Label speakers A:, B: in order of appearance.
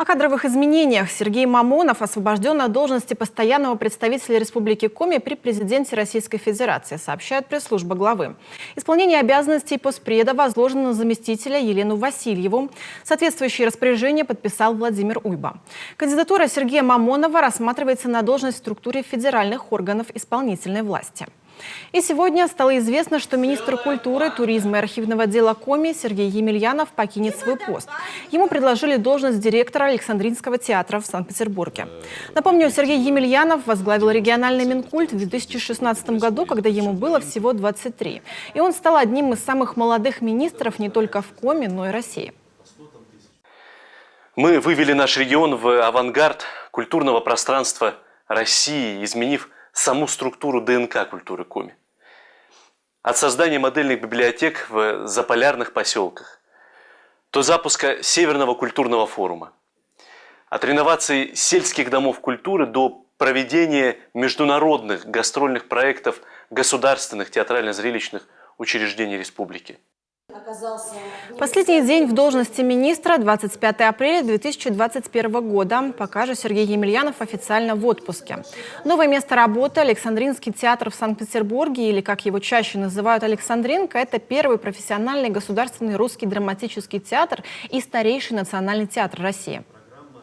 A: О кадровых изменениях. Сергей Мамонов освобожден от должности постоянного представителя Республики Коми при президенте Российской Федерации, сообщает пресс-служба главы. Исполнение обязанностей постпреда возложено на заместителя Елену Васильеву. Соответствующее распоряжение подписал Владимир Уйба. Кандидатура Сергея Мамонова рассматривается на должность в структуре федеральных органов исполнительной власти. И сегодня стало известно, что министр культуры, туризма и архивного дела Коми Сергей Емельянов покинет свой пост. Ему предложили должность директора Александринского театра в Санкт-Петербурге. Напомню, Сергей Емельянов возглавил региональный Минкульт в 2016 году, когда ему было всего 23. И он стал одним из самых молодых министров не только в Коми, но и России.
B: Мы вывели наш регион в авангард культурного пространства России, изменив саму структуру ДНК культуры Коми. От создания модельных библиотек в заполярных поселках до запуска Северного культурного форума, от реновации сельских домов культуры до проведения международных гастрольных проектов государственных театрально-зрелищных учреждений республики.
A: Последний день в должности министра – 25 апреля 2021 года. Пока же Сергей Емельянов официально в отпуске. Новое место работы – Александринский театр в Санкт-Петербурге, или, как его чаще называют, Александринка – это первый профессиональный государственный русский драматический театр и старейший национальный театр России.